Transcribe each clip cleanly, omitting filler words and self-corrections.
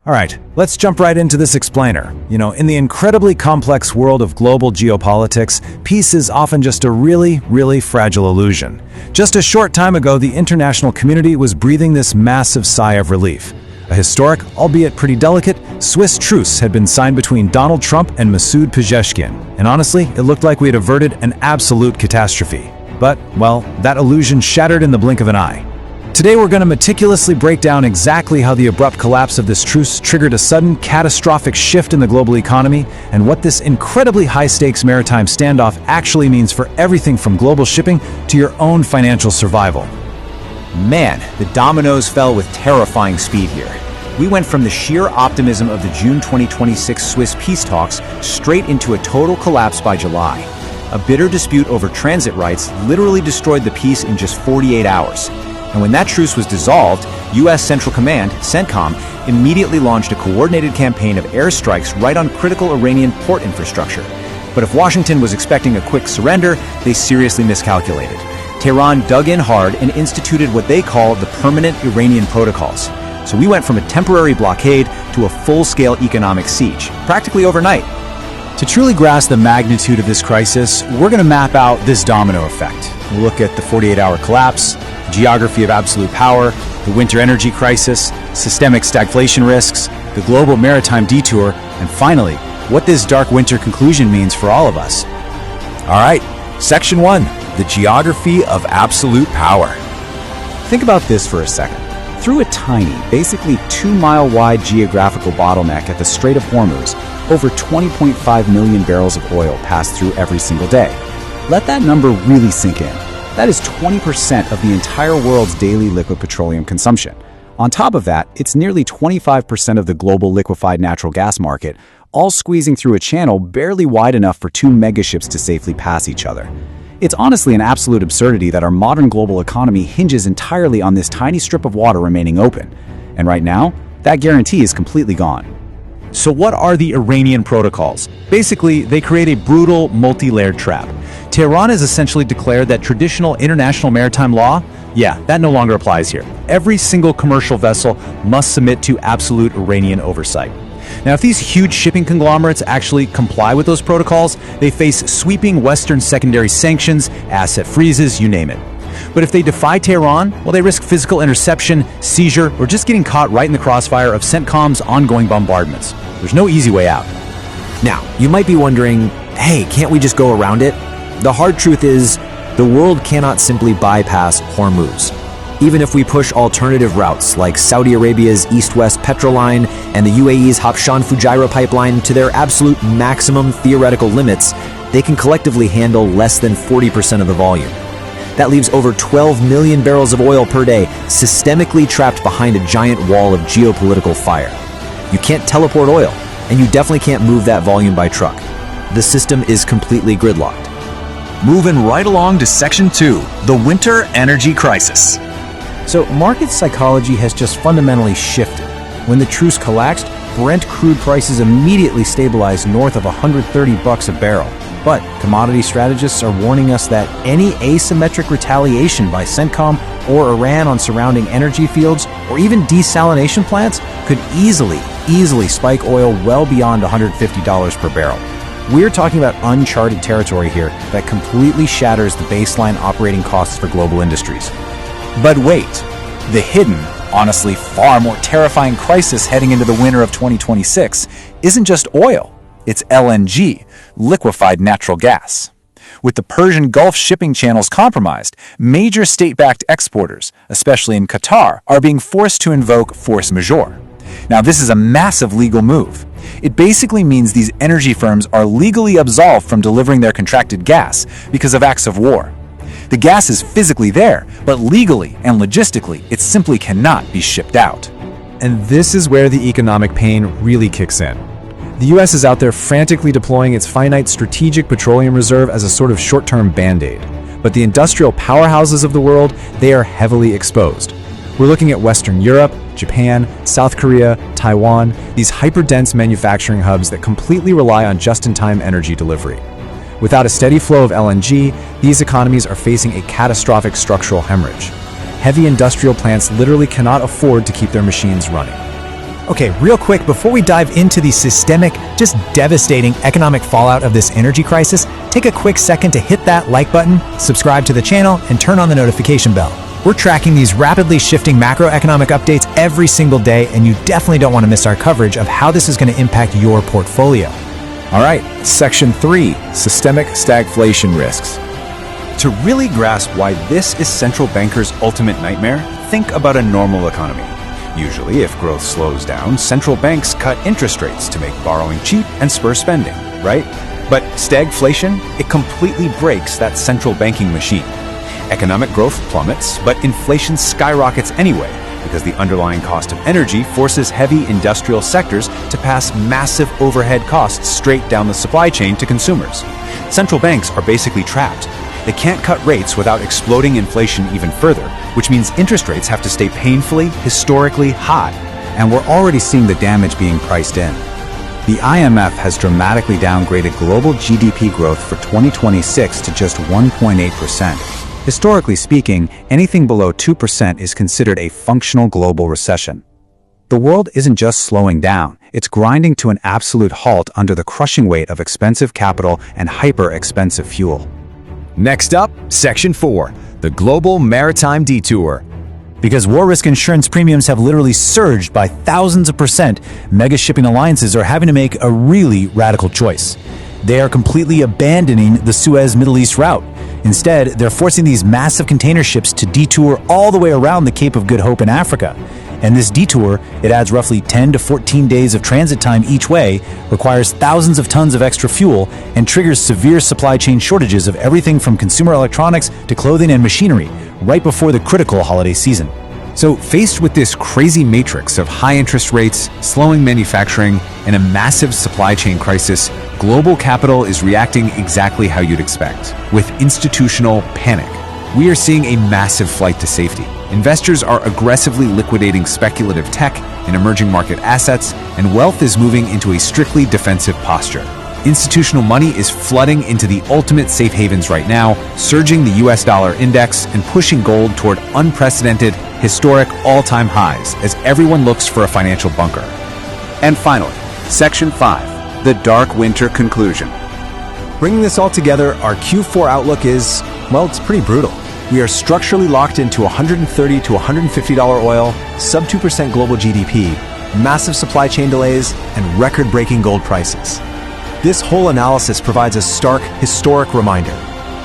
All right, let's jump right into this explainer. In the incredibly complex world of global geopolitics, peace is often just a really, really fragile illusion. Just a short time ago, the international community was breathing this massive sigh of relief. A historic, albeit pretty delicate, Swiss truce had been signed between Donald Trump and Masoud Pezeshkian, and honestly, it looked like we had averted an absolute catastrophe. But, well, that illusion shattered in the blink of an eye. Today we're going to meticulously break down exactly how the abrupt collapse of this truce triggered a sudden, catastrophic shift in the global economy, and what this incredibly high-stakes maritime standoff actually means for everything from global shipping to your own financial survival. Man, the dominoes fell with terrifying speed here. We went from the sheer optimism of the June 2026 Swiss peace talks straight into a total collapse by July. A bitter dispute over transit rights literally destroyed the peace in just 48 hours. And when that truce was dissolved, U.S. Central Command, CENTCOM, immediately launched a coordinated campaign of airstrikes right on critical Iranian port infrastructure. But if Washington was expecting a quick surrender, they seriously miscalculated. Tehran dug in hard and instituted what they call the permanent Iranian protocols. So we went from a temporary blockade to a full-scale economic siege, practically overnight. To truly grasp the magnitude of this crisis, we're going to map out this domino effect. We'll look at the 48-hour collapse, the geography of absolute power, the winter energy crisis, systemic stagflation risks, the global maritime detour, and finally, what this dark winter conclusion means for all of us. All right, Section 1, the geography of absolute power. Think about this for a second. Through a tiny, basically 2-mile wide geographical bottleneck at the Strait of Hormuz, over 20.5 million barrels of oil pass through every single day. Let that number really sink in. That is 20% of the entire world's daily liquid petroleum consumption. On top of that, it's nearly 25% of the global liquefied natural gas market, all squeezing through a channel barely wide enough for 2 megaships to safely pass each other. It's honestly an absolute absurdity that our modern global economy hinges entirely on this tiny strip of water remaining open. And right now, that guarantee is completely gone. So what are the Iranian protocols? Basically, they create a brutal, multi-layered trap. Tehran has essentially declared that traditional international maritime law, that no longer applies here. Every single commercial vessel must submit to absolute Iranian oversight. Now, if these huge shipping conglomerates actually comply with those protocols, they face sweeping Western secondary sanctions, asset freezes, you name it. But if they defy Tehran, well, they risk physical interception, seizure, or just getting caught right in the crossfire of CENTCOM's ongoing bombardments. There's no easy way out. Now, you might be wondering, hey, can't we just go around it? The hard truth is, the world cannot simply bypass Hormuz. Even if we push alternative routes like Saudi Arabia's East-West petrol line and the UAE's Habshan-Fujairah pipeline to their absolute maximum theoretical limits, they can collectively handle less than 40% of the volume. That leaves over 12 million barrels of oil per day systemically trapped behind a giant wall of geopolitical fire. You can't teleport oil, and you definitely can't move that volume by truck. The system is completely gridlocked. Moving right along to Section 2, the winter energy crisis. So market psychology has just fundamentally shifted. When the truce collapsed, Brent crude prices immediately stabilized north of $130 a barrel. But commodity strategists are warning us that any asymmetric retaliation by CENTCOM or Iran on surrounding energy fields or even desalination plants could easily spike oil well beyond $150 per barrel. We're talking about uncharted territory here that completely shatters the baseline operating costs for global industries. But wait, the hidden, honestly far more terrifying crisis heading into the winter of 2026 isn't just oil, it's LNG, liquefied natural gas. With the Persian Gulf shipping channels compromised, major state-backed exporters, especially in Qatar, are being forced to invoke force majeure. Now, this is a massive legal move. It basically means these energy firms are legally absolved from delivering their contracted gas because of acts of war. The gas is physically there, but legally and logistically, it simply cannot be shipped out. And this is where the economic pain really kicks in. The US is out there frantically deploying its finite strategic petroleum reserve as a sort of short-term band-aid. But the industrial powerhouses of the world, they are heavily exposed. We're looking at Western Europe, Japan, South Korea, Taiwan, these hyper-dense manufacturing hubs that completely rely on just-in-time energy delivery. Without a steady flow of LNG, these economies are facing a catastrophic structural hemorrhage. Heavy industrial plants literally cannot afford to keep their machines running. Okay, real quick, before we dive into the systemic, just devastating economic fallout of this energy crisis, take a quick second to hit that like button, subscribe to the channel, and turn on the notification bell. We're tracking these rapidly shifting macroeconomic updates every single day, and you definitely don't want to miss our coverage of how this is going to impact your portfolio. All right, Section 3, Systemic Stagflation Risks. To really grasp why this is central bankers' ultimate nightmare, think about a normal economy. Usually, if growth slows down, central banks cut interest rates to make borrowing cheap and spur spending, right? But stagflation, it completely breaks that central banking machine. Economic growth plummets, but inflation skyrockets anyway, because the underlying cost of energy forces heavy industrial sectors to pass massive overhead costs straight down the supply chain to consumers. Central banks are basically trapped. They can't cut rates without exploding inflation even further, which means interest rates have to stay painfully, historically high. And we're already seeing the damage being priced in. The IMF has dramatically downgraded global GDP growth for 2026 to just 1.8%. Historically speaking, anything below 2% is considered a functional global recession. The world isn't just slowing down, it's grinding to an absolute halt under the crushing weight of expensive capital and hyper-expensive fuel. Next up, Section 4, the Global Maritime Detour. Because war risk insurance premiums have literally surged by thousands of %, mega shipping alliances are having to make a really radical choice. They are completely abandoning the Suez Middle East route. Instead, they're forcing these massive container ships to detour all the way around the Cape of Good Hope in Africa. And this detour, it adds roughly 10 to 14 days of transit time each way, requires thousands of tons of extra fuel, and triggers severe supply chain shortages of everything from consumer electronics to clothing and machinery, right before the critical holiday season. So, faced with this crazy matrix of high interest rates, slowing manufacturing, and a massive supply chain crisis, global capital is reacting exactly how you'd expect, with institutional panic. We are seeing a massive flight to safety. Investors are aggressively liquidating speculative tech and emerging market assets, and wealth is moving into a strictly defensive posture. Institutional money is flooding into the ultimate safe havens right now, surging the US dollar index and pushing gold toward unprecedented, historic all-time highs as everyone looks for a financial bunker. And finally, Section 5, the Dark Winter Conclusion. Bringing this all together, our Q4 outlook is, well, it's pretty brutal. We are structurally locked into $130 to $150 oil, sub 2% global GDP, massive supply chain delays, and record-breaking gold prices. This whole analysis provides a stark, historic reminder.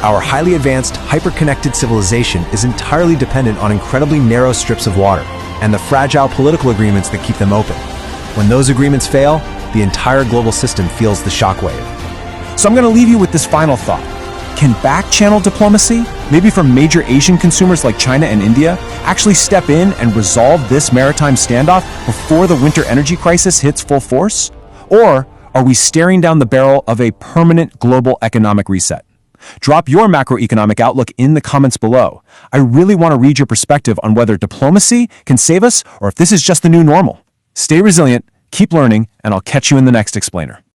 Our highly advanced, hyper-connected civilization is entirely dependent on incredibly narrow strips of water and the fragile political agreements that keep them open. When those agreements fail, the entire global system feels the shockwave. So I'm going to leave you with this final thought. Can back-channel diplomacy, maybe from major Asian consumers like China and India, actually step in and resolve this maritime standoff before the winter energy crisis hits full force? Or are we staring down the barrel of a permanent global economic reset? Drop your macroeconomic outlook in the comments below. I really want to read your perspective on whether diplomacy can save us or if this is just the new normal. Stay resilient, keep learning, and I'll catch you in the next explainer.